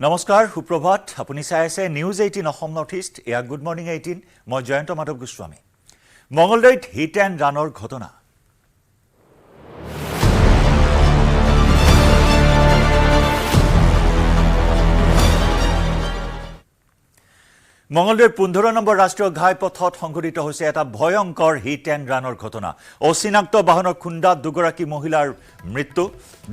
নমস্কাৰ সুপ্ৰভাত আপুনি চাই আছে নিউজ 18 অসম নৰ্থ ইষ্ট এয়া গুড মৰ্নিং 18 মই জয়ন্ত মাধৱ গোস্বামী মঙ্গলদৈত হিট এণ্ড ৰানৰ ঘটনা মঙ্গলদৈৰ 15 নম্বৰ ৰাষ্ট্ৰীয় ঘাইপথত সংঘটিত হৈছে এটা ভয়ংকৰ হিট এণ্ড ৰানৰ ঘটনা অচিনাক্ত বাহনৰ খুন্দাত দুগৰাকী মহিলাৰ মৃত্যু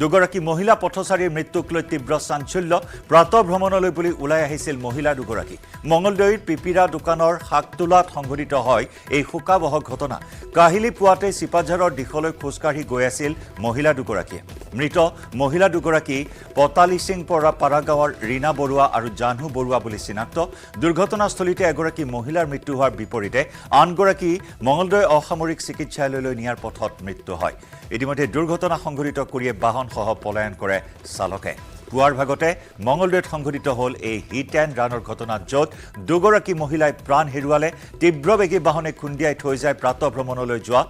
দুগৰাকী মহিলা পথচাৰীৰ মৃত্যুক লৈ তীব্ৰ চাঞ্চল্য প্ৰাতঃ ভ্ৰমণলৈ বুলি ওলাই আহিছিল মহিলা দুগৰাকী মঙ্গলদৈৰ পিপিৰা দোকানৰ শাকতোলাত সংঘটিত হয় এই শোকাবহ ঘটনা কাহিলি পুৱাতে চিপাঝাৰৰ দিশলৈ খোজকাঢ়ি গৈ আছিল মহিলা দুগৰাকীয়ে মৃত মহিলা দুগৰাকী পতালি সিং পাৰা গাঁৱৰ ৰীনা বৰুৱা আৰু জানহু বৰুৱা বুলি চিনাক্ত দুৰ্ঘটনাস্থলীতে এগৰাকী মহিলাৰ মৃত্যু হোৱাৰ বিপৰীতে আনগৰাকী মঙ্গলদৈ অসামৰিক চিকিৎসালয়লৈ নিয়াৰ পথত মৃত্যু হয় ইতিমধ্যে দুৰ্ঘটনা সংঘটিত কৰিয়ে বাহনসহ পলায়ন কৰে চালকে পুৱাৰ ভাগতে মঙ্গলদৈত সংঘটিত হ'ল এই হিট এণ্ড ৰানৰ ঘটনা য'ত দুগৰাকী মহিলাই প্ৰাণ হেৰুৱালে তীব্ৰবেগী বাহনে খুন্দিয়াই থৈ যায় প্ৰাতঃ ভ্ৰমণলৈ যোৱা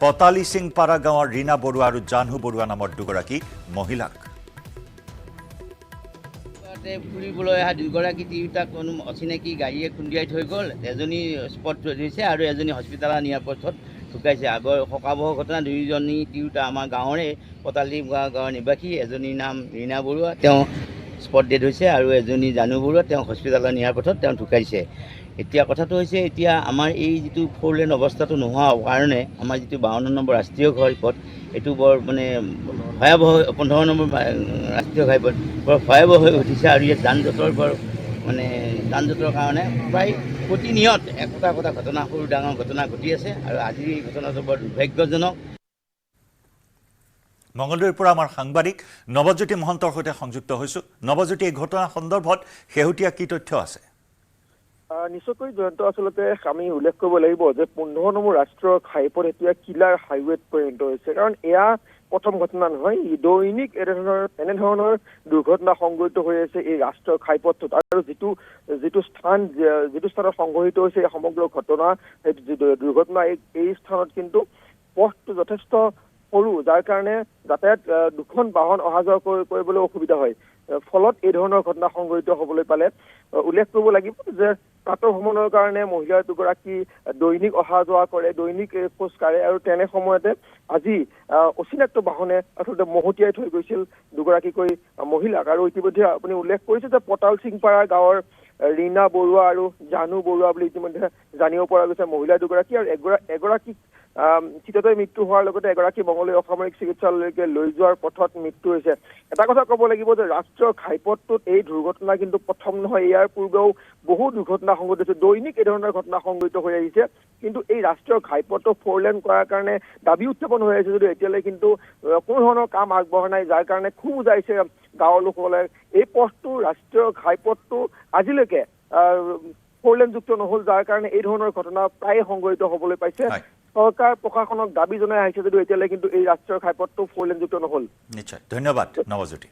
পতালি সিং পাৰা গাঁৱৰ ৰীনা বৰুৱা আৰু জানহু বৰুৱা নামৰ দুগৰাকী মহিলাক ফুৰিবলৈ অহা দুগৰাকী তিৰোতাক কোনো অচিনাকি গাড়ীয়ে খুন্দিয়াই থৈ গ'ল এজনী স্পট ধৰিছে আৰু এজনী হস্পিটালত নিয়াৰ পথত ঢুকাইছে আগৰ শোকাবহ ঘটনা দুয়োজনী তিৰোতা আমাৰ গাঁৱৰে পতালি গাঁৱৰ নিবাসী এজনীৰ নাম ৰীনা বৰুৱা তেওঁ স্পট ডেড হৈছে আৰু এজনী জানু বৰুৱা তেওঁ হস্পিটালত নিয়াৰ পথত তেওঁ ঢুকাইছে এতিয়া কথাটো হৈছে এতিয়া আমাৰ এই যিটো 4 লেন অৱস্থাটো নোহোৱাৰ কাৰণে আমাৰ যিটো 52 নম্বৰ ৰাষ্ট্ৰীয় ঘাইপথ এইটো বৰ মানে ভয়াবহ 15 নম্বৰ ৰাষ্ট্ৰীয় ঘাইপথ বৰ ভয়াবহ হৈ উঠিছে আৰু ইয়াত যান-জঁটৰ বৰ মানে যান-জঁটৰ কাৰণে প্ৰায় প্ৰতিনিয়ত একোটা ঘটনা সৰু ডাঙৰ ঘটনা ঘটি আছে আৰু আজিৰ এই ঘটনাটো বৰ দুৰ্ভাগ্যজনক মঙ্গলদৈৰ পৰা আমাৰ সাংবাদিক নৱজ্যোতি মহন্তৰ সৈতে সংযুক্ত হৈছো নৱজ্যোতি এই ঘটনা সন্দৰ্ভত শেহতীয়া কি তথ্য আছে নিশ্চয়কৈ জয়ন্ত আচলতে আমি উল্লেখ কৰিব লাগিব যে 15 নম্বৰ ৰাষ্ট্ৰীয় ঘাইপথ এতিয়া কিলাৰ হাইৱেত পৰিণত হৈছে কাৰণ এয়া প্ৰথম ঘটনা নহয় দৈনিক এনেধৰণৰ দুৰ্ঘটনা সংঘটিত হৈ আছে এই ৰাষ্ট্ৰীয় ঘাইপথটোত আৰু যিটো স্থানত সংঘটিত হৈছে এই সমগ্ৰ ঘটনা দুৰ্ঘটনা এই স্থানত কিন্তু পথটো যথেষ্ট সৰু যাৰ কাৰণে যাতায়াত দুখন বাহন অহা যোৱা কৰিবলৈ অসুবিধা হয় ফলত এই ধৰণৰ ঘটনা সংঘটিত হ'বলৈ পালে উল্লেখ কৰিব লাগিব যে প্ৰাতঃ ভ্ৰমণৰ কাৰণে মহিলা দুগৰাকী দৈনিক অহা যোৱা কৰে দৈনিক খোজ কাঢ়ে আৰু তেনে সময়তে আজি অচিনাক্ত বাহনে অৰ্থাৎ মহতিয়াই থৈ গৈছিল দুগৰাকীকৈ মহিলাক আৰু ইতিমধ্যে আপুনি উল্লেখ কৰিছে যে পতাল সিংপাৰা গাঁৱৰ ৰীনা বৰুৱা আৰু জানু বৰুৱা বুলি ইতিমধ্যে জানিব পৰা গৈছে মহিলা দুগৰাকী আৰু এগৰাকীক চিততে মৃত্যু হোৱাৰ লগতে এগৰাকী মঙ্গলদৈ অসামৰিক চিকিৎসালয়লৈকে লৈ যোৱাৰ পথত মৃত্যু হৈছে এটা কথা ক'ব লাগিব যে ৰাষ্ট্ৰীয় ঘাইপথটোত এই দুৰ্ঘটনা কিন্তু প্ৰথম নহয় ইয়াৰ পূৰ্বেও বহু দুৰ্ঘটনা সংঘটিত হৈছে দৈনিক এই ধৰণৰ ঘটনা সংঘটিত হৈ আহিছে কিন্তু এই ৰাষ্ট্ৰীয় ঘাইপথটো 4 লেন কৰাৰ কাৰণে দাবী উত্থাপন হৈ আছে যদিও এতিয়ালৈ কিন্তু কোনো ধৰণৰ কাম আগবঢ়া নাই যাৰ কাৰণে খুব উজাইছে গাঁৱৰ লোকসকলে এই পথটো ৰাষ্ট্ৰীয় ঘাইপথটো আজিলৈকে 4 লেন যুক্ত নহ'ল যাৰ কাৰণে এই ধৰণৰ ঘটনা প্ৰায় সংঘটিত হ'বলৈ পাইছে সৰকাৰ প্ৰশাসনক দাবী জনাই আহিছে যদিও এতিয়ালৈ কিন্তু এই ৰাষ্ট্ৰীয় ঘাইপথটো 4 লেন যুক্ত নহ'ল নিশ্চয় ধন্যবাদ নৱজ্যোতি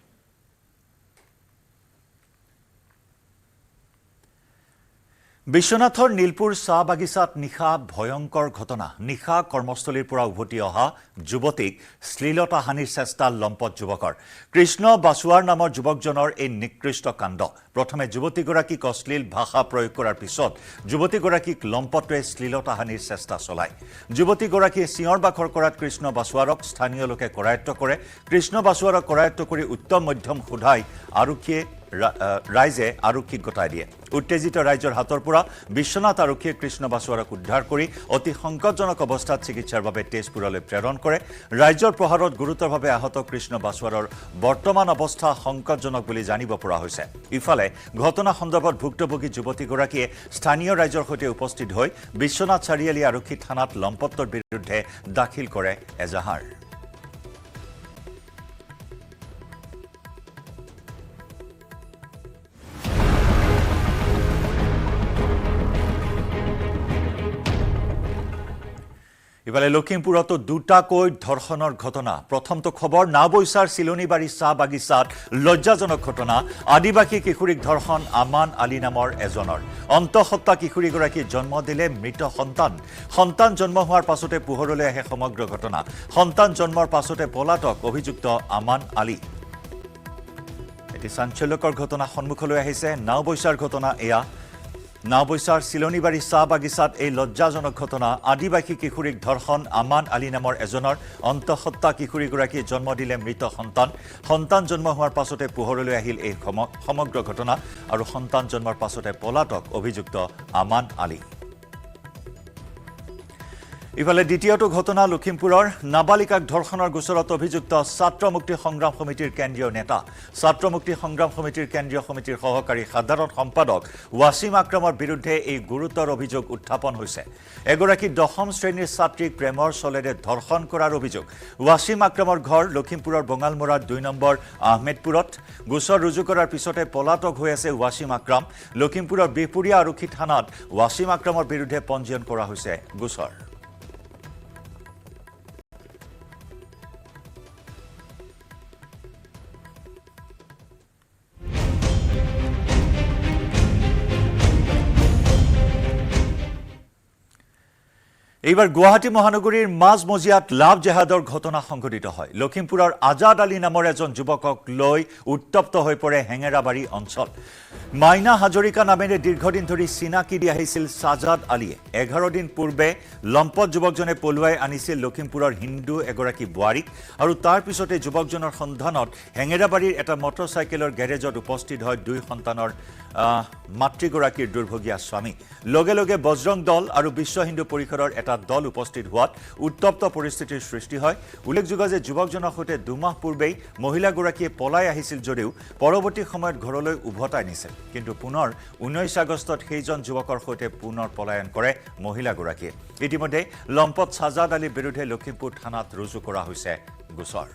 বিশ্বনাথৰ নীলপুৰ চাহ বাগিচাত নিশা ভয়ংকৰ ঘটনা নিশা কৰ্মস্থলীৰ পৰা উভতি অহা যুৱতীক শ্লীলতা হানিৰ চেষ্টা লম্পট যুৱকৰ কৃষ্ণ বাছুৱাৰ নামৰ যুৱকজনৰ এই নিকৃষ্ট কাণ্ড প্ৰথমে যুৱতীগৰাকীক অশ্লীল ভাষা প্ৰয়োগ কৰাৰ পিছত যুৱতীগৰাকীক লম্পটে শ্লীলতা হানিৰ চেষ্টা চলায় যুৱতীগৰাকীয়ে চিঞৰ বাখৰ কৰাত কৃষ্ণ বাছুৱাৰক স্থানীয় লোকে কৰায়ত্ব কৰে কৃষ্ণ বাছুৱাৰক কৰায়ত্ব কৰি উত্তম মধ্যম সোধাই আৰক্ষীয়ে ৰাইজে আৰক্ষীক গতাই দিয়ে উত্তেজিত ৰাইজৰ হাতৰ পৰা বিশ্বনাথ আৰক্ষীয়ে কৃষ্ণ বাছুৱাৰক উদ্ধাৰ কৰি অতি সংকটজনক অৱস্থাত চিকিৎসাৰ বাবে তেজপুৰলৈ প্ৰেৰণ কৰে ৰাইজৰ প্ৰহাৰত গুৰুতৰভাৱে আহত কৃষ্ণ বাছুৱাৰৰ বৰ্তমান অৱস্থা সংকটজনক বুলি জানিব পৰা হৈছে ইফালে ঘটনা সন্দৰ্ভত ভুক্তভোগী যুৱতীগৰাকীয়ে স্থানীয় ৰাইজৰ সৈতে উপস্থিত হৈ বিশ্বনাথ চাৰিআলি আৰক্ষী থানাত লম্পটৰ বিৰুদ্ধে দাখিল কৰে এজাহাৰ ইফালে লখিমপুৰতো দুটাকৈ ধৰ্ষণৰ ঘটনা প্ৰথমটো খবৰ নাওবৈচাৰ চিলনীবাৰী চাহ বাগিচাত লজ্জাজনক ঘটনা আদিবাসী কিশোৰীক ধৰ্ষণ আমান আলী নামৰ এজনৰ অন্তঃসত্ত্বা কিশোৰীগৰাকী জন্ম দিলে মৃত সন্তান জন্ম হোৱাৰ পাছতে পোহৰলৈ আহে সমগ্ৰ ঘটনা সন্তান জন্মৰ পাছতে পলাতক অভিযুক্ত আমান আলী এটি চাঞ্চল্যকৰ ঘটনা সন্মুখলৈ আহিছে নাওবৈচাৰ ঘটনা এয়া নাওবৈচাৰ চিলনীবাৰী চাহ বাগিচাত এই লজ্জাজনক ঘটনা আদিবাসী কিশোৰীক ধৰ্ষণ আমান আলী নামৰ এজনৰ অন্তঃসত্ত্বা কিশোৰীগৰাকীয়ে জন্ম দিলে মৃত সন্তান জন্ম হোৱাৰ পাছতে পোহৰলৈ আহিল এই সমগ্ৰ ঘটনা আৰু সন্তান জন্মৰ পাছতে পলাতক অভিযুক্ত আমান আলী ইফালে দ্বিতীয়টো ঘটনা লখিমপুৰৰ নাবালিকাক ধৰ্ষণৰ গোচৰত অভিযুক্ত ছাত্ৰ মুক্তি সংগ্ৰাম সমিতিৰ কেন্দ্ৰীয় নেতা ছাত্ৰ মুক্তি সংগ্ৰাম সমিতিৰ কেন্দ্ৰীয় সমিতিৰ সহকাৰী সাধাৰণ সম্পাদক ৱাছিম আক্ৰমৰ বিৰুদ্ধে এই গুৰুতৰ অভিযোগ উত্থাপন হৈছে এগৰাকী 10ম শ্ৰেণীৰ ছাত্ৰীক প্ৰেমৰ চলেৰে ধৰ্ষণ কৰাৰ অভিযোগ ৱাছিম আক্ৰমৰ ঘৰ লখিমপুৰৰ বঙালমৰাৰ 2 নম্বৰ আহমেদপুৰত গোচৰ ৰুজু কৰাৰ পিছতে পলাতক হৈ আছে ৱাছিম আক্ৰম লখিমপুৰৰ বিহপুৰীয়া আৰক্ষী থানাত ৱাছিম আক্ৰমৰ বিৰুদ্ধে পঞ্জীয়ন কৰা হৈছে গোচৰ এইবাৰ গুৱাহাটী মহানগৰীৰ মাজমজিয়াত লাভ জেহাদৰ ঘটনা সংঘটিত হয় লখিমপুৰৰ আজাদ আলী নামৰ এজন যুৱকক লৈ উত্তপ্ত হৈ পৰে হেঙেৰাবাৰী অঞ্চল মাইনা হাজৰিকা নামেৰে দীৰ্ঘদিন ধৰি চিনাকি দি আহিছিল সাজাদ আলীয়ে 11 দিন পূৰ্বে লম্পট যুৱকজনে পলুৱাই আনিছিল লখিমপুৰৰ হিন্দু এগৰাকী বোৱাৰীক আৰু তাৰ পিছতে যুৱকজনৰ সন্ধানত হেঙেৰাবাৰীৰ এটা মটৰচাইকেলৰ গেৰেজত উপস্থিত হয় 2 সন্তানৰ মাতৃগৰাকীৰ দুৰ্ভগীয়া স্বামী লগে লগে বজৰং দল আৰু বিশ্ব হিন্দু পৰিষদৰ এটা দল উপস্থিত হোৱাত উত্তপ্ত পৰিস্থিতিৰ সৃষ্টি হয় উল্লেখযোগ্য যে যুৱকজনৰ সৈতে 2 মাহ পূৰ্বেই মহিলাগৰাকীয়ে পলাই আহিছিল যদিও পৰৱৰ্তী সময়ত ঘৰলৈ উভতাই নিছিল কিন্তু পুনৰ 19 আগষ্টত সেইজন যুৱকৰ সৈতে পুনৰ পলায়ন কৰে মহিলাগৰাকীয়ে ইতিমধ্যে লম্পট সাজাদ আলীৰ বিৰুদ্ধে লখিমপুৰ থানাত ৰুজু কৰা হৈছে গোচৰ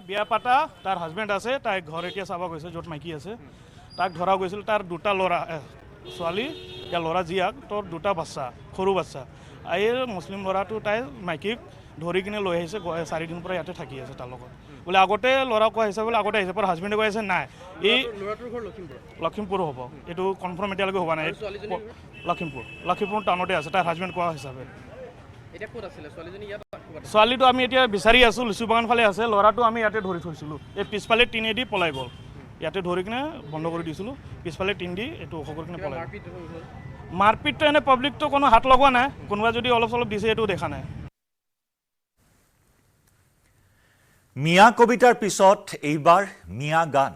বিয়া পাতা তাৰ হাজবেণ্ড আছে তাই ঘৰ এতিয়া চাব গৈছে য'ত মাইকী আছে তাক ধৰা গৈছিল তাৰ 2টা ল'ৰা ছোৱালী या ল'ৰা জীয়াক তোৰ 2টা বাচ্চা সৰু বাচ্চা এই মুছলিম ল'ৰাটো তাই মাইকীক ধৰি কিনে লৈ আহিছে 4 দিন পৰা ইয়াতে থাকি আছে তাৰ লগত বোলে আগতে ল'ৰা কোৱা হিচাপে আগতে আহিছে ਪਰ হাজবেণ্ডে কৈ আছে নাই এই ল'ৰাটোৰ ঘৰ লখিমপুৰ হ'ব এইটো কনফাৰ্ম এতিয়ালৈকে হোৱা নাই লখিমপুৰ টাউনতে আছে তাৰ হাজবেণ্ড কোৱা হিচাপে এটা ক'ত আছিল ছোৱালীজনী ইয়াত ছোৱালীটো আমি এতিয়া বিচাৰি আছোঁ লিচু বাগান ফালে আছে ল'ৰাটো আমি ইয়াতে ধৰি থৈছিলোঁ এই পিছফালে টিনেদি পলাই গ'ল ইয়াতে ধৰি কিনে বন্ধ কৰি দিছিলোঁ পিছফালে টিন দি এইটো ওখ কৰি কিনে পলাই মাৰপিটটো এনে পাব্লিকটো কোনো হাত লগোৱা নাই কোনোবা যদি অলপ চলপ দিছে এইটো দেখা নাই মিয়া কবিতাৰ পিছত এইবাৰ মিয়া গান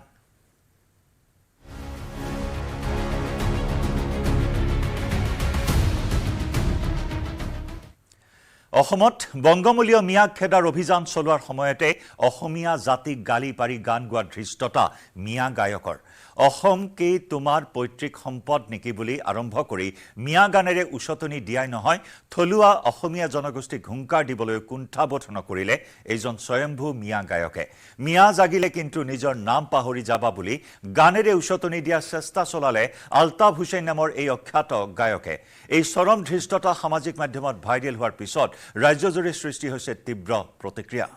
অসমত বংগমূলীয় মিয়া খেদাৰ অভিযান চলোৱাৰ সময়তে অসমীয়া জাতিক গালি পাৰি গান গোৱা ধৃষ্টতা মিয়া গায়কৰ অসম কি তোমাৰ পৈতৃক সম্পদ নেকি বুলি আৰম্ভ কৰি মিয়া গানেৰে উচতনি দিয়াই নহয় থলুৱা অসমীয়া জনগোষ্ঠীক হুংকাৰ দিবলৈ কুণ্ঠাবোধ নকৰিলে এইজন স্বয়ম্ভু মিয়া গায়কে মিয়া জাগিলে কিন্তু নিজৰ নাম পাহৰি যাবা বুলি গানেৰে উচতনি দিয়াৰ চেষ্টা চলালে আলতাফ হুছেইন নামৰ এই অখ্যাত গায়কে এই চৰম ধৃষ্টতা সামাজিক মাধ্যমত ভাইৰেল হোৱাৰ পিছত ৰাজ্যজুৰি সৃষ্টি হৈছে তীব্ৰ প্ৰতিক্ৰিয়া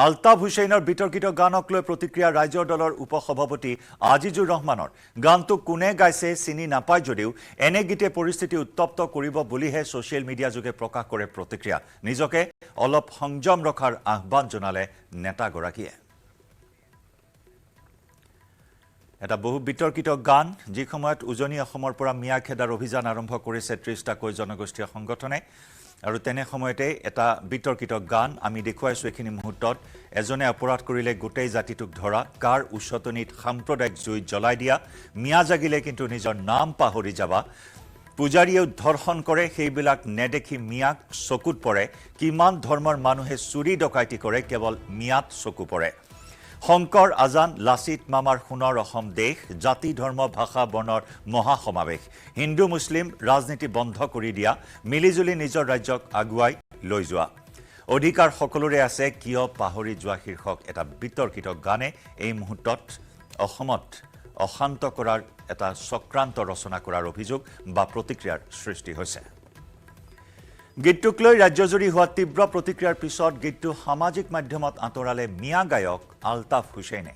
আলতাফ হুছেইনৰ বিতৰ্কিত গানক লৈ প্ৰতিক্ৰিয়া ৰাজ্যৰ দলৰ উপসভাপতি আজিজুৰ ৰহমানৰ গানটো কোনে গাইছে চিনি নাপায় যদিও এনে গীতে পৰিস্থিতি উত্তপ্ত কৰিব বুলিহে ছ'চিয়েল মিডিয়া যোগে প্ৰকাশ কৰে প্ৰতিক্ৰিয়া নিজকে অলপ সংযম ৰখাৰ আহ্বান জনালে নেতাগৰাকীয়ে এটা বহু বিতৰ্কিত গান যি সময়ত উজনি অসমৰ পৰা মিয়া খেদাৰ অভিযান আৰম্ভ কৰিছে 30টাকৈ জনগোষ্ঠীয় সংগঠনে আৰু তেনে সময়তে এটা বিতৰ্কিত গান আমি দেখুৱাইছো এখিনি মুহূৰ্তত এজনে অপৰাধ কৰিলে গোটেই জাতিটোক ধৰা কাৰ উচতনিত সাম্প্ৰদায়িক জুই জ্বলাই দিয়া মিয়া জাগিলে কিন্তু নিজৰ নাম পাহৰি যাবা পূজাৰীয়ে ধৰ্ষণ কৰে সেইবিলাক নেদেখি মিয়াক চকুত পৰে কিমান ধৰ্মৰ মানুহে চুৰি ডকাইতি কৰে কেৱল মিয়াত চকু পৰে শংকৰ আজান লাচিত মামাৰ সোণৰ অসম দেশ জাতি ধৰ্ম ভাষা বৰ্ণৰ মহাসমাৱেশ হিন্দু মুছলিম ৰাজনীতি বন্ধ কৰি দিয়া মিলিজুলি নিজৰ ৰাজ্যক আগুৱাই লৈ যোৱা অধিকাৰ সকলোৰে আছে কিয় পাহৰি যোৱা শীৰ্ষক এটা বিতৰ্কিত গানে এই মুহূৰ্তত অসমত অশান্ত কৰাৰ এটা চক্ৰান্ত ৰচনা কৰাৰ অভিযোগ বা প্ৰতিক্ৰিয়াৰ সৃষ্টি হৈছে গীতটোক লৈ ৰাজ্যজুৰি হোৱা তীব্ৰ প্ৰতিক্ৰিয়াৰ পিছত গীতটো সামাজিক মাধ্যমত আঁতৰালে মিয়া গায়ক আলতাফ হুছেইনে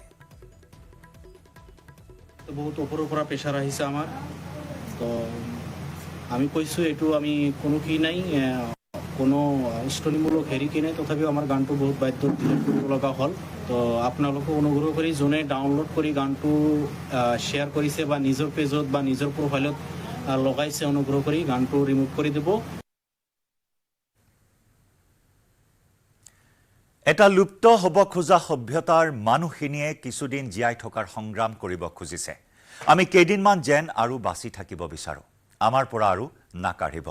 বহুত ওপৰৰ পৰা প্ৰেছাৰ আহিছে আমাৰ তো আমি কৈছোঁ এইটো আমি কোনো কি নাই কোনো ষ্টনীমূলক হেৰি কি নাই, তথাপিও আমাৰ গানটো বহুত বাধ্যত ডিলিট কৰিব লগা হ'ল। তো আপোনালোকে অনুগ্ৰহ কৰি যোনে ডাউনলোড কৰি গানটো শ্বেয়াৰ কৰিছে বা নিজৰ পেজত বা নিজৰ প্ৰফাইলত লগাইছে, অনুগ্ৰহ কৰি গানটো ৰিমুভ কৰি দিব। এটা লুপ্ত হ'ব খোজা সভ্যতাৰ মানুহখিনিয়ে কিছুদিন জীয়াই থকাৰ সংগ্ৰাম কৰিব খুজিছে। আমি কেইদিনমান যেন আৰু বাচি থাকিব বিচাৰোঁ, আমাৰ পৰা আৰু নাকাঢ়িব।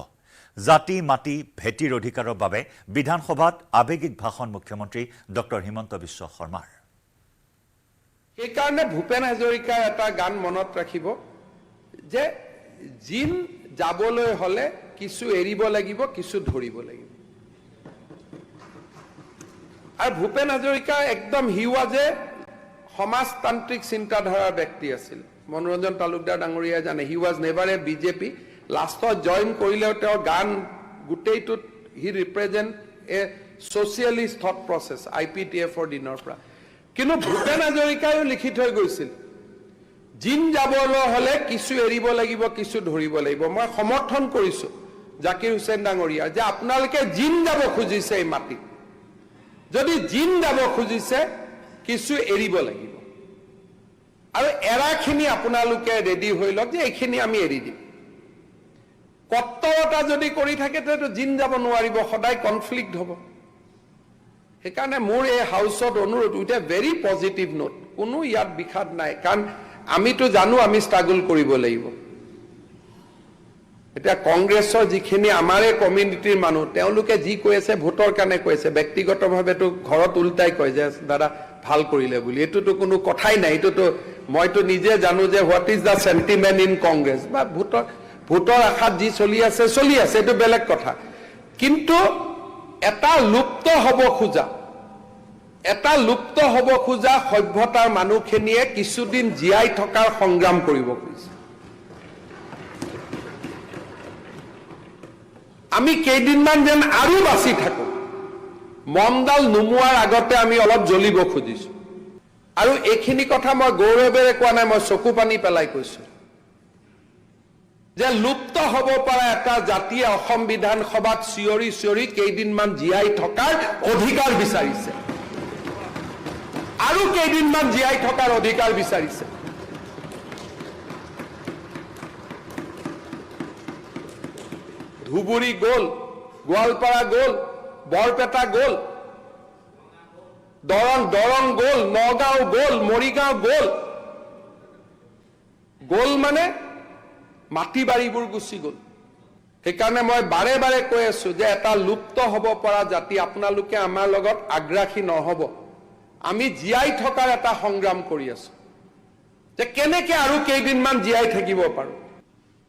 জাতি মাটি ভেটিৰ অধিকাৰৰ বাবে বিধানসভাত আৱেগিক ভাষণ মুখ্যমন্ত্ৰী ডক্টৰ হিমন্ত বিশ্ব শৰ্মাৰ। সেইকাৰণে ভূপেন হাজৰিকাৰ এটা গান মনত ৰাখিব যে জিন যাবলৈ হ'লে কিছু এৰিব লাগিব, কিছু ধৰিব লাগিব। আৰু ভূপেন হাজৰিকা একদম হি ৱাজ এ সমাজতান্ত্ৰিক চিন্তাধাৰাৰ ব্যক্তি আছিল। মনোৰঞ্জন তালুকদাৰ ডাঙৰীয়াই জানে, he was never A BJP. লাষ্টত জইন কৰিলেও তেওঁৰ গান গোটেইটোত হি ৰিপ্ৰেজেণ্ট এ ছ'চিয়েলিষ্ট থট প্ৰচেছ IPTFৰ দিনৰ পৰা। কিন্তু ভূপেন হাজৰিকায়ো লিখি থৈ গৈছিল, জিন যাবলৈ হ'লে কিছু এৰিব লাগিব, কিছু ধৰিব লাগিব। মই সমৰ্থন কৰিছোঁ জাকিৰ হুছেইন ডাঙৰীয়া যে আপোনালোকে জিন যাব খুজিছে এই মাটিত, যদি জিন যাব খুজিছে কিছু এৰিব লাগিব, আৰু এৰাখিনি আপোনালোকে ৰেডি হৈ লওক যে এইখিনি আমি এৰি দিম। কৰ্তব্যতা যদি কৰি থাকে তেতিয়াতো জিন যাব নোৱাৰিব, সদায় কনফ্লিক্ট হ'ব। সেইকাৰণে মোৰ এই হাউচত অনুৰোধ with a very positive note, কোনো ইয়াত বিষাদ নাই, কাৰণ আমিতো জানো আমি ষ্ট্ৰাগল কৰিব লাগিব। এতিয়া কংগ্ৰেছৰ যিখিনি আমাৰে কমিউনিটিৰ মানুহ, তেওঁলোকে যি কৈ আছে ভোটৰ কাৰণে কৈ আছে, ব্যক্তিগতভাৱেতো ঘৰত উল্টাই কয় যে দাদা ভাল কৰিলে বুলি। এইটোতো কোনো কথাই নাই। এইটোতো মইতো নিজে জানো যে what is the sentiment in Congress, বা ভোটৰ আশাত যি চলি আছে, এইটো বেলেগ কথা। কিন্তু এটা লুপ্ত হ'ব খোজা সভ্যতাৰ মানুহখিনিয়ে কিছুদিন জীয়াই থকাৰ সংগ্ৰাম কৰিব খুজিছে। আমি কেইদিনমান যেন আৰু বাচি থাকো, মমডাল নুমোৱাৰ আগতে আমি অলপ জ্বলিব খুজিছো। আৰু এইখিনি কথা মই গৌৰৱেৰে কোৱা নাই, মই চকু পানী পেলাই কৈছো যে লুপ্ত হ'ব পৰা এটা জাতিয়ে অসম বিধানসভাত চিঞৰি চিঞৰি কেইদিনমান জীয়াই থকাৰ অধিকাৰ বিচাৰিছে, আৰু কেইদিনমান জীয়াই থকাৰ অধিকাৰ বিচাৰিছে। ধুবুৰী গ'ল, গোৱালপাৰা গ'ল, বৰপেটা গ'ল, দৰং গ'ল, নগাঁও গ'ল, মৰিগাঁও গ'ল মানে মাটি বাৰীবোৰ গুচি গ'ল। সেইকাৰণে মই বাৰে বাৰে কৈ আছো যে এটা লুপ্ত হ'ব পৰা জাতি, আপোনালোকে আমাৰ লগত আগ্ৰাসী নহ'ব। আমি জীয়াই থকাৰ এটা সংগ্ৰাম কৰি আছো যে কেনেকে আৰু কেইদিনমান জীয়াই থাকিব পাৰো।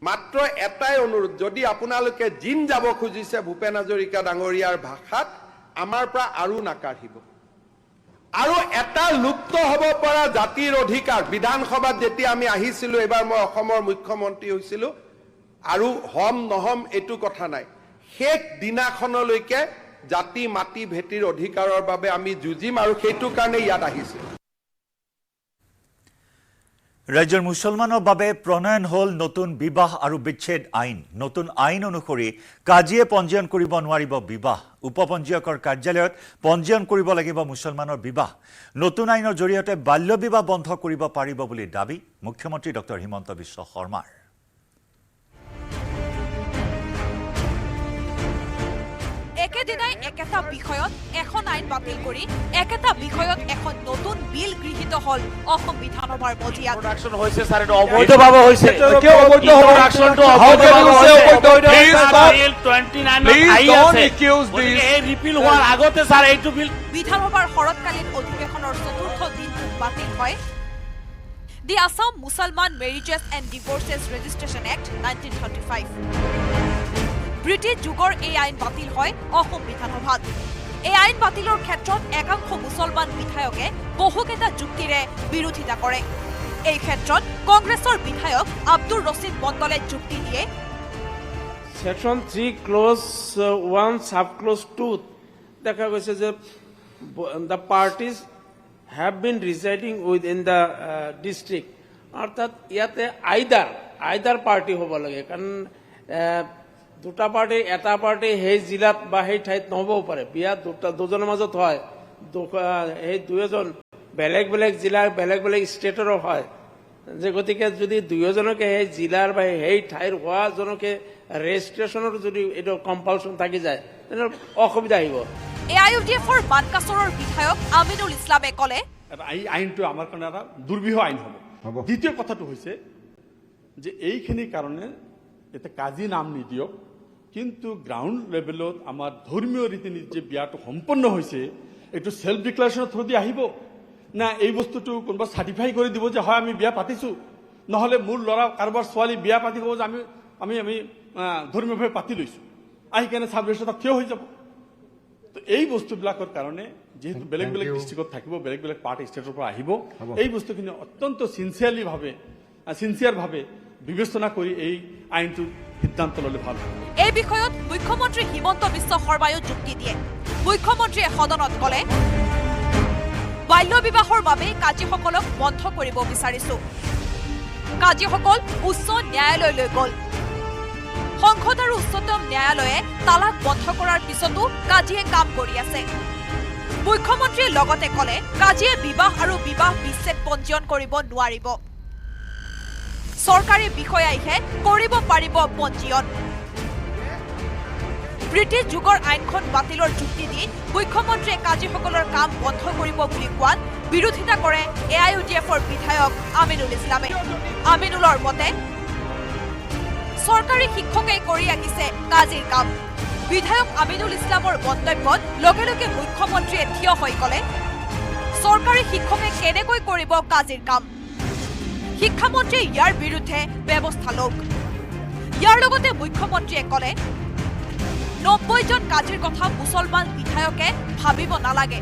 মাত্ৰ এটাই অনুৰোধ, যদি আপোনালোকে জিন যাব খুজিছে ভূপেন হাজৰিকা ডাঙৰীয়াৰ ভাষাত, আমাৰ পৰা আৰু নাকাঢ়িব। আৰু এটা লুপ্ত হ'ব পৰা জাতিৰ অধিকাৰ, বিধানসভাত যেতিয়া আমি আহিছিলো, এবাৰ মই অসমৰ মুখ্যমন্ত্ৰী হৈছিলো, আৰু হম নহম এইটো কথা নাই, শেষ দিনাখনলৈকে জাতি মাটি ভেটিৰ অধিকাৰৰ বাবে আমি যুঁজিম, আৰু সেইটো কাৰণে ইয়াত আহিছিলো। ৰাজ্যৰ মুছলমানৰ বাবে প্ৰণয়ন হ'ল নতুন বিবাহ আৰু বিচ্ছেদ আইন। নতুন আইন অনুসৰি কাজীয়ে পঞ্জীয়ন কৰিব নোৱাৰিব বিবাহ। উপপঞ্জীয়কৰ কাৰ্যালয়ত পঞ্জীয়ন কৰিব লাগিব মুছলমানৰ বিবাহ। নতুন আইনৰ জৰিয়তে বাল্য বিবাহ বন্ধ কৰিব পাৰিব বুলি দাবী মুখ্যমন্ত্ৰী ডক্টৰ হিমন্ত বিশ্ব শৰ্মাৰ। একেদিনাই একেটা বিষয়ত এখন আইন বাতিল কৰি একেটা বিষয়ত এখন নতুন বিল গৃহীত হল অসম বিধানসভাৰ মজিয়াত। অবৈধভাৱে হৈছে, কিয় অবৈধ হ'ব? একচনটো অবৈধভাৱে ৰিপিল হোৱাৰ আগতে স্যাৰ এইটো বিল বিধানসভাৰ শৰৎকালীন অধিৱেশনৰ চতুৰ্থ দিনটো বাতিল হয়। দি আসাম মুছলমান মেৰিজেছ এণ্ড ডিভোৰ্চেছ ৰেজিষ্ট্ৰেশ্যন এক্ট 1935। ব্ৰিটিছ যুগৰ এই আইন বাতিল হয় অসম বিধানসভাত। এই আইন বাতিলৰ ক্ষেত্ৰত একাংশ মুছলমান বিধায়কে বহুকেইটা যুক্তিৰে বিৰোধিতা কৰে। এই ক্ষেত্ৰত কংগ্ৰেছৰ বিধায়ক আব্দুৰ ৰছিদ মণ্ডলে যুক্তি দিয়ে, সেকশন 3 ক্লজ 1 সাব ক্লজ 2 দেখা গৈছে যে the parties have been residing within the district, অৰ্থাৎ ইয়াতে আইদাৰ পাৰ্টি হ'ব লাগে, কাৰণ দুটা পাৰ্টি এটা পাৰ্টি সেই জিলাত বা সেই ঠাইত নহ'বও পাৰে বিয়া দুজনৰ মাজত হয় সেই দুয়োজন বেলেগ বেলেগ জিলাৰ বেলেগ বেলেগ ষ্টেটৰো হয় যে গতিকে যদি দুয়োজনকে সেই জিলাৰ বা সেই ঠাইৰ হোৱাজনকে ৰেজিষ্ট্ৰেশ্যনৰ যদি এইটো কম্পালচন থাকি যায় তেনেহ'লে অসুবিধা আহিব AIUDFৰ মানকাছৰৰ বিধায়ক আমিনুল ইছলামে ক'লে এই আইনটো আমাৰ কাৰণে এটা দুৰ্বিষহ আইন হ'ব দ্বিতীয় কথাটো হৈছে যে এইখিনিৰ কাৰণে এটা কাজী নাম নিদিয়ক কিন্তু গ্ৰাউণ্ড লেভেলত আমাৰ ধৰ্মীয় ৰীতি নীতি যে বিয়াটো সম্পন্ন হৈছে এইটো সেল্ফ ডিক্লাৰেশ্যনৰ থ্ৰু দি আহিব না এই বস্তুটো কোনোবা চাৰ্টিফাই কৰি দিব যে হয় আমি বিয়া পাতিছোঁ নহ'লে মোৰ ল'ৰা কাৰোবাৰ ছোৱালী বিয়া পাতি ক'ব যে আমি ধৰ্মীয়ভাৱে পাতি লৈছোঁ আহি কেনে চাব ৰেজিষ্টাৰত থিয় হৈ যাব তো এই বস্তুবিলাকৰ কাৰণে যেহেতু বেলেগ বেলেগ ডিষ্ট্ৰিক্টত থাকিব বেলেগ বেলেগ পাৰ্ট ষ্টেটৰ পৰা আহিব এই বস্তুখিনি অত্যন্ত চিনচিয়াৰভাৱে বিবেচনা কৰি এই আইনটো সিদ্ধান্ত ল'লে ভাল হ'ব এই বিষয়ত মুখ্যমন্ত্ৰী হিমন্ত বিশ্ব শৰ্মায়ো যুক্তি দিয়ে মুখ্যমন্ত্ৰীয়ে সদনত ক'লে বাল্য বিবাহৰ বাবে কাজীসকলক বন্ধ কৰিব বিচাৰিছো কাজীসকল উচ্চ ন্যায়ালয়লৈ গ'ল সংসদ আৰু উচ্চতম ন্যায়ালয়ে তালাক বন্ধ কৰাৰ পিছতো কাজীয়ে কাম কৰি আছে মুখ্যমন্ত্ৰীয়ে লগতে ক'লে কাজীয়ে বিবাহ আৰু বিবাহ বিচ্ছেদ পঞ্জীয়ন কৰিব নোৱাৰিব চৰকাৰী বিষয়াইহে কৰিব পাৰিব পঞ্জীয়ন ব্ৰিটিছ যুগৰ আইনখন বাতিলৰ যুক্তি দি মুখ্যমন্ত্ৰীয়ে কাজীসকলৰ কাম বন্ধ কৰিব বুলি কোৱাত বিৰোধিতা কৰে AIUDFৰ বিধায়ক আমিনুল ইছলামে আমিনুলৰ মতে চৰকাৰী শিক্ষকে কৰি আহিছে কাজীৰ কাম বিধায়ক আমিনুল ইছলামৰ মন্তব্যত লগে লগে মুখ্যমন্ত্ৰীয়ে থিয় হৈ ক'লে চৰকাৰী শিক্ষকে কেনেকৈ কৰিব কাজীৰ কাম শিক্ষামন্ত্ৰীয়ে ইয়াৰ বিৰুদ্ধে ব্যৱস্থা লওক ইয়াৰ লগতে মুখ্যমন্ত্ৰীয়ে ক'লে 90 জন কাজীৰ কথা মুছলমান বিধায়কে ভাবিব নালাগে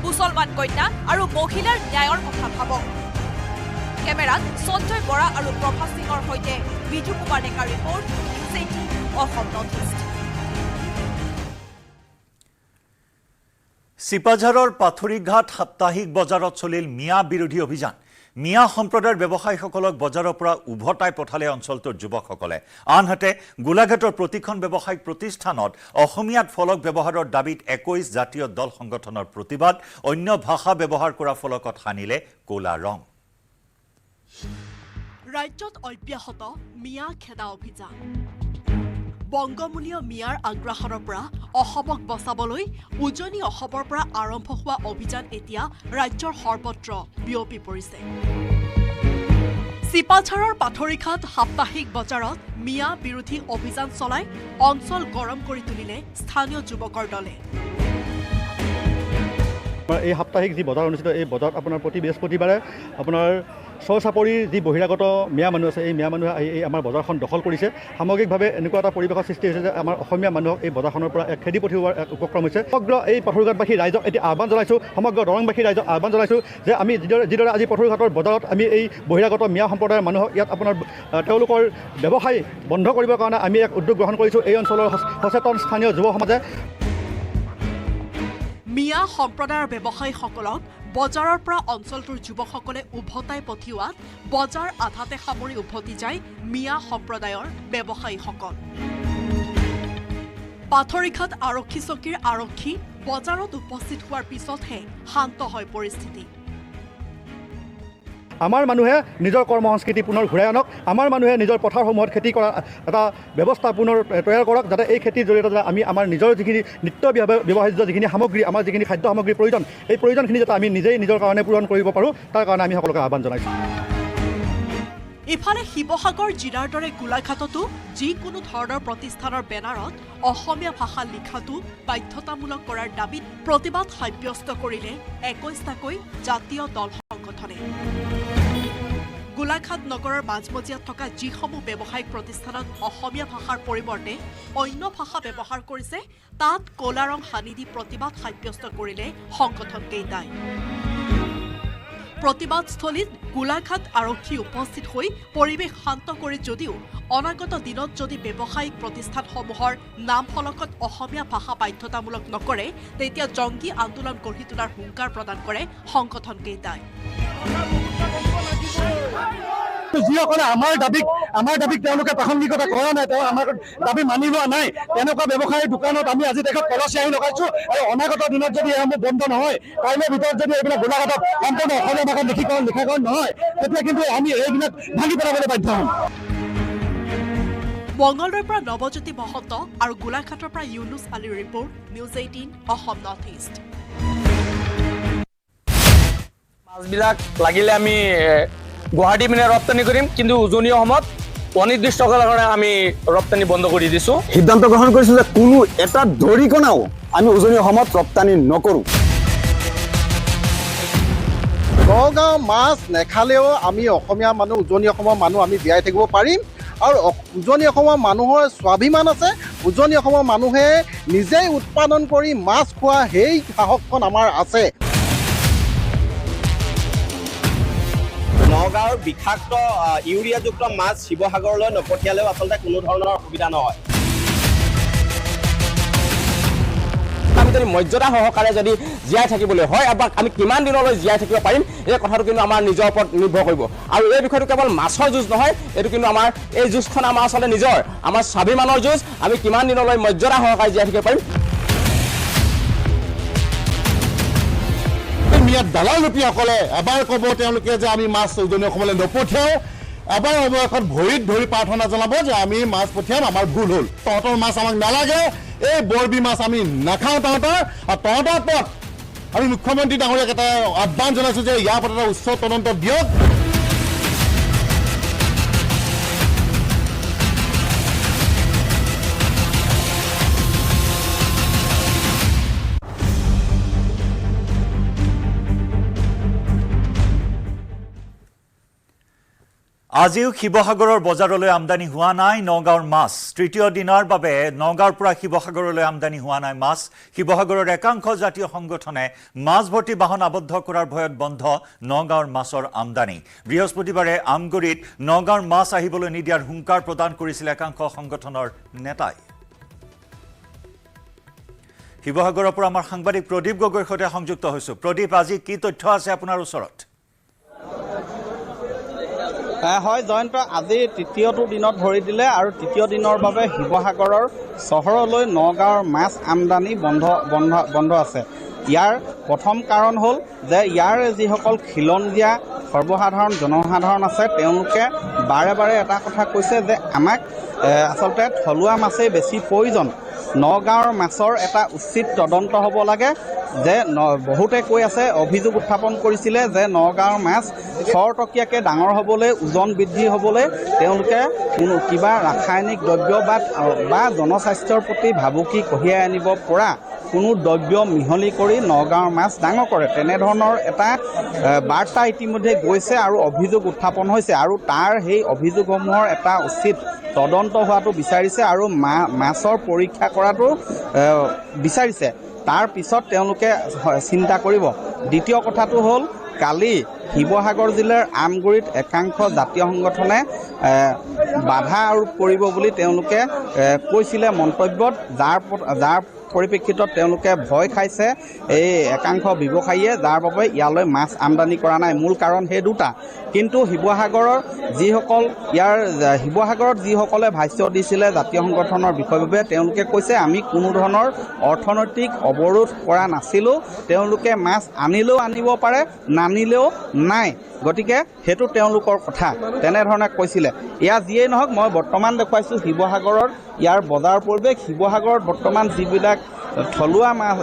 মুছলমান কন্যা আৰু মহিলাৰ ন্যায়ৰ কথা ভাবক কেমেৰাত সঞ্জয় বৰা আৰু প্ৰভা সিঙৰ সৈতে বিজু কুমাৰ ডেকাৰ ৰিপৰ্ট অসম নৰ্থ ইষ্ট চিপাঝাৰৰ পাথৰিঘাট সাপ্তাহিক বজাৰত চলিল মিয়া বিৰোধী অভিযান মিয়া সম্প্ৰদায়ৰ ব্যৱসায়ীসকলক বজাৰৰ পৰা উভতাই পঠালে অঞ্চলটোৰ যুৱকসকলে আনহাতে গোলাঘাটৰ প্ৰতিখন ব্যৱসায়িক প্ৰতিষ্ঠানত অসমীয়াত ফলক ব্যৱহাৰৰ দাবীত 21 জাতীয় দল সংগঠনৰ প্ৰতিবাদ অন্য ভাষা ব্যৱহাৰ কৰা ফলকত সানিলে ক'লা ৰং ৰাজ্যত অব্যাহত মিয়া খেদা অভিযান বংগমূলীয় মিয়াৰ আগ্ৰাসনৰ পৰা অসমক বচাবলৈ উজনি অসমৰ পৰা আৰম্ভ হোৱা অভিযান এতিয়া ৰাজ্যৰ সৰ্বত্ৰ বিয়পি পৰিছে চিপাঝাৰৰ পাথৰিঘাট সাপ্তাহিক বজাৰত মিয়া বিৰোধী অভিযান চলাই অঞ্চল গৰম কৰি তুলিলে স্থানীয় যুৱকৰ দলে এই সাপ্তাহিক যি বজাৰ অনুষ্ঠিত এই বজাৰত আপোনাৰ প্ৰতি বৃহস্পতিবাৰে আপোনাৰ চাপৰি যি বহিৰাগত মিয়া মানুহ আছে এই মিয়া মানুহে এই আমাৰ বজাৰখন দখল কৰিছে সামগ্ৰিকভাৱে এনেকুৱা এটা পৰিৱেশৰ সৃষ্টি হৈছে যে আমাৰ অসমীয়া মানুহক এই বজাৰখনৰ পৰা খেদি পঠিওৱাৰ এক উপক্ৰম হৈছে সমগ্ৰ এই পাথৰিঘাটবাসী ৰাইজক এতিয়া আহ্বান জনাইছোঁ সমগ্ৰ দৰংবাসী ৰাইজক আহ্বান জনাইছোঁ যে আমি যিদৰে আজি পাথৰিঘাটৰ বজাৰত আমি এই বহিৰাগত মিয়া সম্প্ৰদায়ৰ মানুহক ইয়াত আপোনাৰ তেওঁলোকৰ ব্যৱসায় বন্ধ কৰিবৰ কাৰণে আমি এক উদ্যোগ গ্ৰহণ কৰিছোঁ এই অঞ্চলৰ সচেতন স্থানীয় যুৱ সমাজে মিয়া সম্প্ৰদায়ৰ ব্যৱসায়ীসকলক বজাৰৰ পৰা অঞ্চলটোৰ যুৱকসকলে উভতাই পঠিওৱাত বজাৰ আধাতে সামৰি উভতি যায় মিয়া সম্প্ৰদায়ৰ ব্যৱসায়ীসকল পাথৰিঘাট আৰক্ষী চকীৰ আৰক্ষী বজাৰত উপস্থিত হোৱাৰ পিছতহে শান্ত হয় পৰিস্থিতি আমাৰ মানুহে নিজৰ কৰ্ম সংস্কৃতি পুনৰ ঘূৰাই আনক আমাৰ মানুহে নিজৰ পথাৰসমূহত খেতি কৰা এটা ব্যৱস্থা পুনৰ তৈয়াৰ কৰক যাতে এই খেতিৰ জৰিয়তে আমি আমাৰ নিজৰ যিখিনি নিত্য ব্যৱহাৰ্য যিখিনি সামগ্ৰী আমাৰ যিখিনি খাদ্য সামগ্ৰীৰ প্ৰয়োজন এই প্ৰয়োজনখিনি যাতে আমি নিজেই নিজৰ কাৰণে পূৰণ কৰিব পাৰোঁ তাৰ কাৰণে আমি সকলোকে আহ্বান জনাইছোঁ ইফালে শিৱসাগৰ জিলাৰ দৰে গোলাঘাটতো যিকোনো ধৰণৰ প্ৰতিষ্ঠানৰ বেনাৰত অসমীয়া ভাষা লিখাটো বাধ্যতামূলক কৰাৰ দাবীত প্ৰতিবাদ সাব্যস্ত কৰিলে 21টাকৈ জাতীয় দল সংগঠনে গোলাঘাট নগৰৰ মাজমজিয়াত থকা যিসমূহ ব্যৱসায়িক প্ৰতিষ্ঠানত অসমীয়া ভাষাৰ পৰিৱৰ্তে অন্য ভাষা ব্যৱহাৰ কৰিছে তাত ক'লা ৰং সানি দি প্ৰতিবাদ সাব্যস্ত কৰিলে সংগঠনকেইটাই প্ৰতিবাদস্থলীত গোলাঘাট আৰক্ষী উপস্থিত হৈ পৰিৱেশ শান্ত কৰি যদিও অনাগত দিনত যদি ব্যৱসায়িক প্ৰতিষ্ঠানসমূহৰ নাম ফলকত অসমীয়া ভাষা বাধ্যতামূলক নকৰে তেতিয়া জংগী আন্দোলন গঢ়ি তোলাৰ হুংকাৰ প্ৰদান কৰে সংগঠনকেইটাই যিসকলে আমাৰ দাবীক তেওঁলোকে প্ৰাসংগিকতা কৰা নাই, তেওঁ আমাৰ দাবী মানি লোৱা নাই, তেনেকুৱা ব্যৱসায়ীৰ দোকানত আমি আজি তেখেত কলচিয়াহী লগাইছোঁ। আৰু অনাগত দিনত যদি এইসমূহ বন্ধ নহয়, কাইলৈৰ ভিতৰত যদি এইবিলাক গোলাঘাটত সম্পূৰ্ণ অসমীয়া ভাষাত লিখাকৰণ নহয়, তেতিয়া কিন্তু আমি এইবিলাক ভাঙি পেলাবলৈ বাধ্য হ'ম। মঙলদৈৰ পৰা নৱজ্যোতি মহন্ত আৰু গোলাঘাটৰ পৰা ইউনুছ আলীৰ report, news 18 Assam North east. মাছবিলাক লাগিলে আমি গুৱাহাটী পিনে ৰপ্তানি কৰিম, কিন্তু উজনি অসমত অনিৰ্দিষ্ট কালৰ কাৰণে আমি ৰপ্তানি বন্ধ কৰি দিছোঁ। সিদ্ধান্ত গ্ৰহণ কৰিছোঁ যে কোনো এটা দৰিকণাও আমি উজনি অসমত ৰপ্তানি নকৰোঁ। নগাঁও মাছ নেখালেও আমি অসমীয়া মানুহ, উজনি অসমৰ মানুহ আমি জীয়াই থাকিব পাৰিম। আৰু উজনি অসমৰ মানুহৰ স্বাভিমান আছে। উজনি অসমৰ মানুহে নিজেই উৎপাদন কৰি মাছ খোৱা সেই সাহসখন আমাৰ আছে। নগাঁৱৰ বিষাক্ত ইউৰিয়াযুক্ত মাছ শিৱসাগৰলৈ নপঠিয়ালেও আচলতে কোনো ধৰণৰ অসুবিধা নহয়। আমি যদি মৰ্যাদা সহকাৰে যদি জীয়াই থাকিবলৈ হয়, আমি কিমান দিনলৈ জীয়াই থাকিব পাৰিম, এই কথাটো কিন্তু আমাৰ নিজৰ ওপৰত নিৰ্ভৰ কৰিব। আৰু এই বিষয়টো কেৱল মাছৰ যুঁজ নহয়, এইটো কিন্তু আমাৰ এই যুঁজখন আমাৰ আচলতে নিজৰ, আমাৰ স্বাভিমানৰ যুঁজ। আমি কিমান দিনলৈ মৰ্যাদা সহকাৰে জীয়াই থাকিব পাৰিম। ইয়াত দালাল লুটিয়াসকলে এবাৰ ক'ব তেওঁলোকে যে আমি মাছ উজনি অসমলৈ নপঠিয়াওঁ, এবাৰ অৱশেষত ভৰিত ধৰি প্ৰাৰ্থনা জনাব যে আমি মাছ পঠিয়াম, আমাৰ ভুল হ'ল, তহঁতৰ মাছ আমাক নালাগে, এই বৰবী মাছ আমি নাখাওঁ তহঁতৰ। আৰু তহঁতৰ ওপৰত আমি মুখ্যমন্ত্ৰী ডাঙৰীয়াক এটা আহ্বান জনাইছোঁ যে ইয়াৰ ওপৰত এটা উচ্চ তদন্ত দিয়ক। আজিও শিৱসাগৰৰ বজাৰলৈ আমদানি হোৱা নাই নগাঁৱৰ মাছ। তৃতীয় দিনৰ বাবে নগাঁৱৰ পৰা শিৱসাগৰলৈ আমদানি হোৱা নাই মাছ। শিৱসাগৰৰ একাংশ জাতীয় সংগঠনে মাছ ভৰ্তি বাহন আবদ্ধ কৰাৰ ভয়ত বন্ধ নগাঁৱৰ মাছৰ আমদানি। বৃহস্পতিবাৰে আমগুৰিত নগাঁৱৰ মাছ আহিবলৈ নিদিয়াৰ হুংকাৰ প্ৰদান কৰিছিল একাংশ সংগঠনৰ নেতাই। শিৱসাগৰৰ পৰা আমাৰ সাংবাদিক প্ৰদীপ গগৈৰ সৈতে সংযুক্ত হৈছোঁ। প্ৰদীপ, আজি কি তথ্য আছে আপোনাৰ ওচৰত? হয় জয়ন্ত, আজি তৃতীয়টো দিনত ভৰি দিলে আৰু তৃতীয় দিনৰ বাবে শিৱসাগৰৰ চহৰলৈ নগাঁৱৰ মাছ আমদানি বন্ধ আছে। ইয়াৰ প্ৰথম কাৰণ হ'ল যে ইয়াৰ যিসকল খিলঞ্জীয়া সৰ্বসাধাৰণ জনসাধাৰণ আছে, তেওঁলোকে বাৰে বাৰে এটা কথা কৈছে যে আমাক আচলতে থলুৱা মাছেই বেছি প্ৰয়োজন। নগাঁৱৰ মাছৰ এটা উচিত তদন্ত হ'ব লাগে। যে বহুতে কৈ আছে, অভিযোগ উত্থাপন কৰিছিলে যে নগাঁৱৰ মাছ খৰতকীয়াকৈ ডাঙৰ হ'বলৈ, ওজন বৃদ্ধি হ'বলৈ তেওঁলোকে কোনো কিবা ৰাসায়নিক দ্ৰব্য বা জনস্বাস্থ্যৰ প্ৰতি ভাবুকি কঢ়িয়াই আনিব পৰা কোনো দ্ৰব্য মিহলি কৰি নগাঁৱৰ মাছ ডাঙৰ কৰে, তেনেধৰণৰ এটা বাৰ্তা ইতিমধ্যে গৈছে আৰু অভিযোগ উত্থাপন হৈছে। আৰু তাৰ সেই অভিযোগসমূহৰ এটা উচিত তদন্ত হোৱাটো বিচাৰিছে আৰু মাছৰ পৰীক্ষা কৰাটো বিচাৰিছে। তাৰ পিছত তেওঁলোকে চিন্তা কৰিব। দ্বিতীয় কথাটো হ'ল, কালি শিৱসাগৰ জিলাৰ আমগুৰিত একাংশ জাতীয় সংগঠনে বাধা আৰোপ কৰিব বুলি তেওঁলোকে কৈছিলে মন্তব্যত, যাৰ পৰিপ্ৰেক্ষিতত তেওঁলোকে ভয় খাইছে এই একাংশ ব্যৱসায়ীয়ে, যাৰ বাবে ইয়ালৈ মাছ আমদানি কৰা নাই। মূল কাৰণ সেই দুটা। কিন্তু শিৱসাগৰত যিসকলে ভাষ্য দিছিলে জাতীয় সংগঠনৰ বিষয়ভাৱে, তেওঁলোকে কৈছে আমি কোনো ধৰণৰ অৰ্থনৈতিক অৱৰোধ কৰা নাছিলোঁ, তেওঁলোকে মাছ আনিলেও আনিব পাৰে, নানিলেও নাই, গতিকে সেইটো তেওঁলোকৰ কথা, তেনেধৰণে কৈছিলে। এয়া যিয়েই নহওক, মই বৰ্তমান দেখুৱাইছোঁ শিৱসাগৰৰ ইয়াৰ বজাৰ পৰিৱেশ। শিৱসাগৰত বৰ্তমান যিবিলাক থলুৱা মাছ,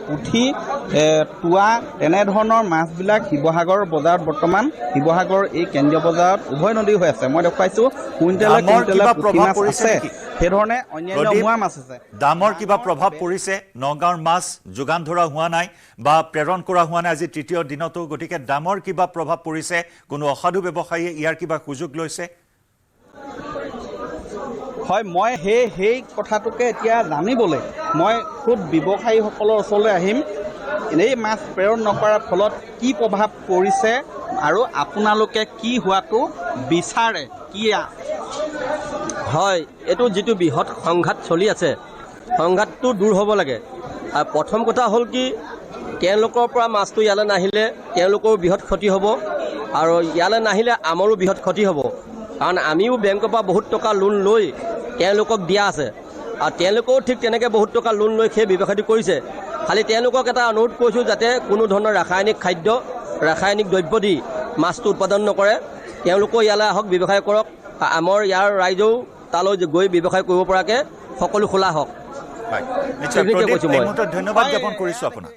পুঠি, তোৱা, তেনেধৰণৰ মাছবিলাক শিৱসাগৰৰ বজাৰত বৰ্তমান শিৱসাগৰৰ এই কেন্দ্ৰীয় বজাৰত উভয় নদী হৈ আছে। মই দেখুৱাইছোঁ কুইণ্টেলে পুঠি মাছ আছে, সেইধৰণে অন্যান্য মোৱা মাছ আছে। দামৰ কিবা প্ৰভাৱ পৰিছে? নগাঁৱৰ মাছ যোগান ধৰা হোৱা নাই বা প্ৰেৰণ কৰা হোৱা নাই আজি তৃতীয় দিনতো, গতিকে দামৰ কিবা প্ৰভাৱ পৰিছে? কোনো অসাধু ব্যৱসায়ীয়ে ইয়াৰ কিবা সুযোগ লৈছে? হয়, মই সেই কথাটোকে এতিয়া জানিবলৈ মই খুব ব্যৱসায়ীসকলৰ ওচৰলৈ আহিম। এই মাছ প্ৰেৰণ নকৰাৰ ফলত কি প্ৰভাৱ পৰিছে আৰু আপোনালোকে কি হোৱাটো বিচাৰে? কি হয়, এইটো যিটো বৃহৎ সংঘাত চলি আছে, সংঘাতটো দূৰ হ'ব লাগে। আৰু প্ৰথম কথা হ'ল কি, তেওঁলোকৰ পৰা মাছটো ইয়ালৈ নাহিলে তেওঁলোকৰ বৃহৎ ক্ষতি হ'ব। আৰু ইয়ালৈ নাহিলে আমাৰো বৃহৎ ক্ষতি হ'ব কাৰণ আমিও বেংকৰ পৰা বহুত টকা লোন লৈ তেওঁলোকক দিয়া আছে আৰু তেওঁলোকেও ঠিক তেনেকৈ বহুত টকা লোন লৈ সেই ব্যৱসায়টো কৰিছে খালি তেওঁলোকক এটা অনুৰোধ কৰিছোঁ যাতে কোনো ধৰণৰ ৰাসায়নিক খাদ্য ৰাসায়নিক দ্ৰব্য দি মাছটো উৎপাদন নকৰে তেওঁলোকেও ইয়ালৈ আহক ব্যৱসায় কৰক আমাৰ ইয়াৰ ৰাইজেও তালৈ গৈ ব্যৱসায় কৰিব পৰাকৈ সকলো খোলা হওক ধন্যবাদ জ্ঞাপন কৰিছোঁ আপোনাক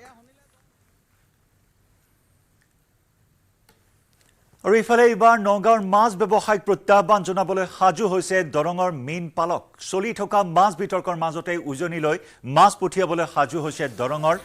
আৰু ইফালে এইবাৰ নগাঁৱৰ মাছ ব্যৱসায়িক প্ৰত্যাহ্বান জনাবলৈ সাজু হৈছে দৰঙৰ মীন পালক চলি থকা মাছ বিতৰ্কৰ মাজতে উজনি লৈ মাছ পঠিয়াবলৈ সাজু হৈছে দৰঙৰ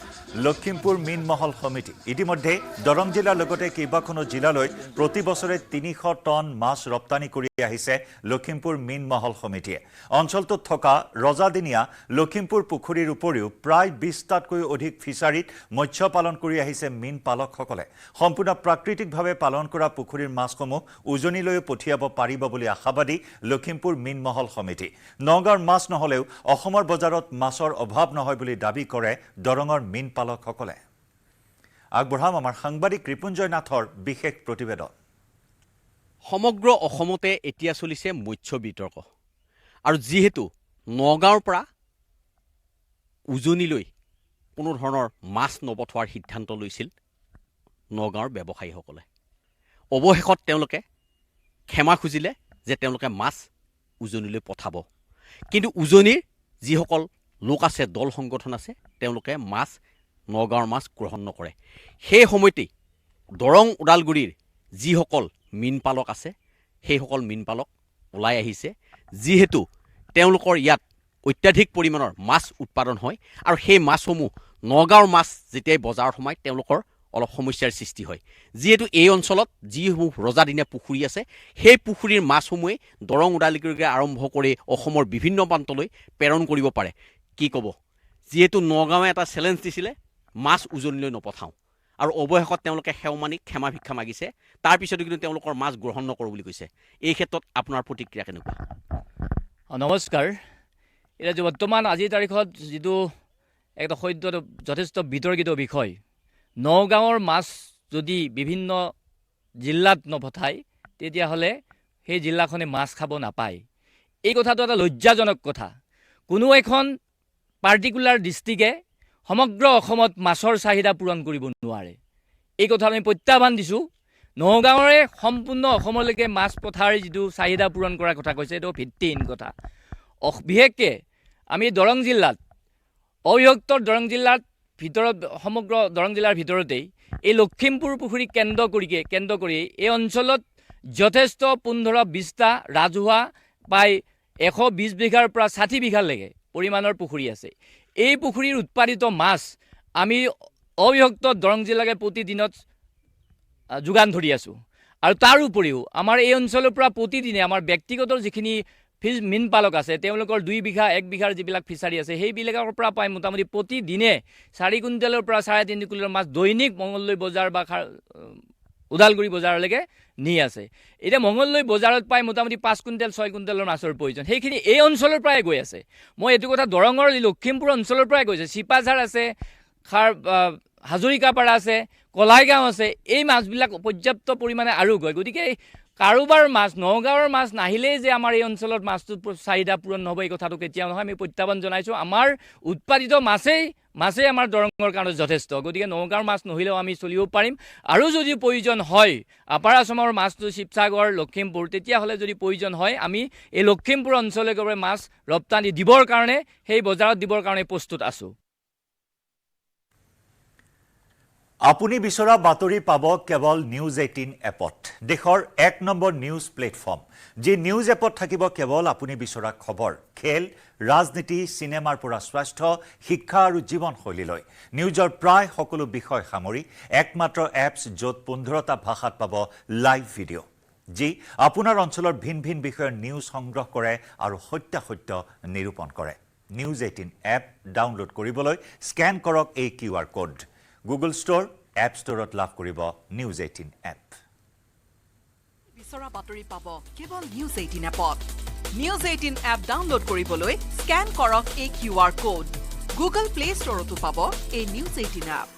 লখিমপুৰ মীন মহল সমিতি ইতিমধ্যে দৰং জিলাৰ লগতে কেইবাখনো জিলালৈ প্ৰতি বছৰে ৩০০ টন মাছ ৰপ্তানি কৰি আহিছে লখিমপুৰ মীন মহল সমিতিয়ে অঞ্চলটোত থকা ৰজাদিনীয়া লখিমপুৰ পুখুৰীৰ উপৰিও প্ৰায় ২০টাতকৈ অধিক ফিছাৰীত মৎস্য পালন কৰি আহিছে মীন পালকসকলে সম্পূৰ্ণ প্ৰাকৃতিকভাৱে পালন কৰা পুখুৰীৰ মাছসমূহ উজনিলৈ পঠিয়াব পাৰিব বুলি আশাবাদী লখিমপুৰ মীন মহল সমিতি নগাঁৱৰ মাছ নহলেও অসমৰ বজাৰত মাছৰ অভাৱ নহয় বুলি দাবী কৰে দৰঙৰ মীন পালকসকলে আগবঢ়াম আমাৰ সাংবাদিক ৰিপুঞ্জয় নাথৰ বিশেষ প্ৰতিবেদন সমগ্ৰ অসমতে এতিয়া চলিছে মৎস্য বিতৰ্ক আৰু যিহেতু নগাঁৱৰ পৰা উজনিলৈ কোনো ধৰণৰ মাছ নপঠোৱাৰ সিদ্ধান্ত লৈছিল নগাঁৱৰ ব্যৱসায়ীসকলে অৱশেষত তেওঁলোকে ক্ষমা খুজিলে যে তেওঁলোকে মাছ উজনিলৈ পঠাব কিন্তু উজনিৰ যিসকল লোক আছে দল সংগঠন আছে তেওঁলোকে মাছ নগাঁৱৰ মাছ গ্ৰহণ নকৰে সেই সময়তেই দৰং ওদালগুৰিৰ যিসকল মীন পালক আছে সেইসকল মীন পালক ওলাই আহিছে যিহেতু তেওঁলোকৰ ইয়াত অত্যাধিক পৰিমাণৰ মাছ উৎপাদন হয় আৰু সেই মাছসমূহ নগাঁৱৰ মাছ যেতিয়াই বজাৰত সোমায় তেওঁলোকৰ অলপ সমস্যাৰ সৃষ্টি হয় যিহেতু এই অঞ্চলত যিসমূহ ৰজাদিনীয়া পুখুৰী আছে সেই পুখুৰীৰ মাছসমূহে দৰং ওদালগুৰিকে আৰম্ভ কৰি অসমৰ বিভিন্ন প্ৰান্তলৈ প্ৰেৰণ কৰিব পাৰে কি ক'ব যিহেতু নগাঁৱে এটা চেলেঞ্জ দিছিলে মাছ উজনিলৈ নপঠাওঁ আৰু অৱশেষত তেওঁলোকে সেওমানি ক্ষমা ভিক্ষা মাগিছে তাৰপিছতো কিন্তু তেওঁলোকৰ মাছ গ্ৰহণ নকৰোঁ বুলি কৈছে এই ক্ষেত্ৰত আপোনাৰ প্ৰতিক্ৰিয়া কেনেকুৱা নমস্কাৰ এতিয়া বৰ্তমান আজিৰ তাৰিখত যিটো একটা সদ্য যথেষ্ট বিতৰ্কিত বিষয় নগাঁৱৰ মাছ যদি বিভিন্ন জিলাত নপঠায় তেতিয়াহ'লে সেই জিলাখনে মাছ খাব নাপায় এই কথাটো এটা লজ্জাজনক কথা কোনো এখন পাৰ্টিকুলাৰ ডিষ্ট্ৰিক্টে সমগ্ৰ অসমত মাছৰ চাহিদা পূৰণ কৰিব নোৱাৰে এই কথা আমি প্ৰত্যাহ্বান দিছোঁ নগাঁৱৰে সম্পূৰ্ণ অসমলৈকে মাছ পঠাৰ যিটো চাহিদা পূৰণ কৰাৰ কথা কৈছে এইটো ভিত্তিহীন কথা বিশেষকৈ আমি দৰং জিলাত অবিভক্ত দৰং জিলাত ভিতৰত সমগ্ৰ দৰং জিলাৰ ভিতৰতেই এই লখিমপুৰ পুখুৰী কেন্দ্ৰ কৰি এই অঞ্চলত যথেষ্ট ১৫-২০টা ৰাজহুৱা প্ৰায় ১২০ বিঘাৰ পৰা ৬০ বিঘালৈকে পৰিমাণৰ পুখুৰী আছে এই পুখুৰীৰ উৎপাদিত মাছ আমি অবিভক্ত দৰং জিলাকে প্ৰতিদিনত যোগান ধৰি আছোঁ আৰু তাৰ উপৰিও আমাৰ এই অঞ্চলৰ পৰা প্ৰতিদিনে আমাৰ ব্যক্তিগত যিখিনি মীন পালক আছে তেওঁলোকৰ ২ বিঘা ১ বিঘাৰ যিবিলাক ফিচাৰী আছে সেইবিলাকৰ পৰা পাই মোটামুটি প্ৰতিদিনে ৪ কুইণ্টেলৰ পৰা ৩.৫ কুইণ্টেলৰ মাছ দৈনিক মঙলদৈ বজাৰ বা ওদালগুৰি বজাৰলৈকে নি আছে এতিয়া মঙলদৈ বজাৰত পাই মোটামুটি ৫ কুইণ্টেল ৬ কুইণ্টেলৰ মাছৰ প্ৰয়োজন সেইখিনি এই অঞ্চলৰ পৰাই গৈ আছে মই এইটো কথা দৰঙৰ লখিমপুৰ অঞ্চলৰ পৰাই গৈছে চিপাঝাৰ আছে হাজৰিকাপাৰা আছে কলাইগাঁও আছে এই মাছবিলাক পৰ্যাপ্ত পৰিমাণে আৰু গৈ গতিকে কাৰোবাৰ মাছ নগাঁৱৰ মাছ নাহিলেই যে আমাৰ এই অঞ্চলত মাছটোৰ চাহিদা পূৰণ নহ'ব এই কথাটো কেতিয়াও নহয় আমি প্ৰত্যাহ্বান জনাইছোঁ আমাৰ উৎপাদিত মাছেই আমাৰ দৰঙৰ কাৰণে যথেষ্ট গতিকে নগাঁৱৰ মাছ নহ'লেও আমি চলিব পাৰিম আৰু যদি প্ৰয়োজন হয় আপাৰ আছামৰ মাছটো শিৱসাগৰ লখিমপুৰ তেতিয়াহ'লে যদি প্ৰয়োজন হয় আমি এই লখিমপুৰ অঞ্চললৈকে মাছ ৰপ্তানি দিবৰ কাৰণে সেই বজাৰত দিবৰ কাৰণে প্ৰস্তুত আছোঁ আপুনি বিচৰা বাতৰি পাব কেৱল নিউজ 18 এপত দেশৰ ১ নম্বৰ নিউজ প্লেটফৰ্ম যি নিউজ এপত থাকিব কেৱল আপুনি বিচৰা খবৰ খেল ৰাজনীতি চিনেমাৰ পৰা স্বাস্থ্য শিক্ষা আৰু জীৱনশৈলীলৈ নিউজৰ প্ৰায় সকলো বিষয় সামৰি একমাত্ৰ এপছ য'ত ১৫টা ভাষাত পাব লাইভ ভিডিঅ' যি আপোনাৰ অঞ্চলৰ ভিন ভিন বিষয়ৰ নিউজ সংগ্ৰহ কৰে আৰু সত্যাসত্য নিৰূপণ কৰে নিউজ 18 এপ ডাউনলোড কৰিবলৈ স্কেন কৰক এই QR code Google store app ষ্ট'ৰত লাভ কৰিব নিউজ 18 এপ বিচৰা বাতৰি পাব কেৱল নিউজ 18 এপত নিউজ 18 এপ ডাউনলোড কৰিবলৈ স্কেন কৰক এই QR কোড গুগল প্লে ষ্ট'ৰতো পাব এই নিউজ 18 এপ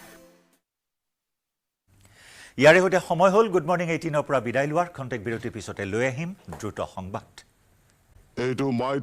ইয়াৰে সৈতে সময় হ'ল গুড মৰ্ণিং 18ৰ পৰা বিদায় লোৱাৰ খন্তেক বিৰতিৰ পিছতে লৈ আহিম দ্ৰুত সংবাদ। এইটো মই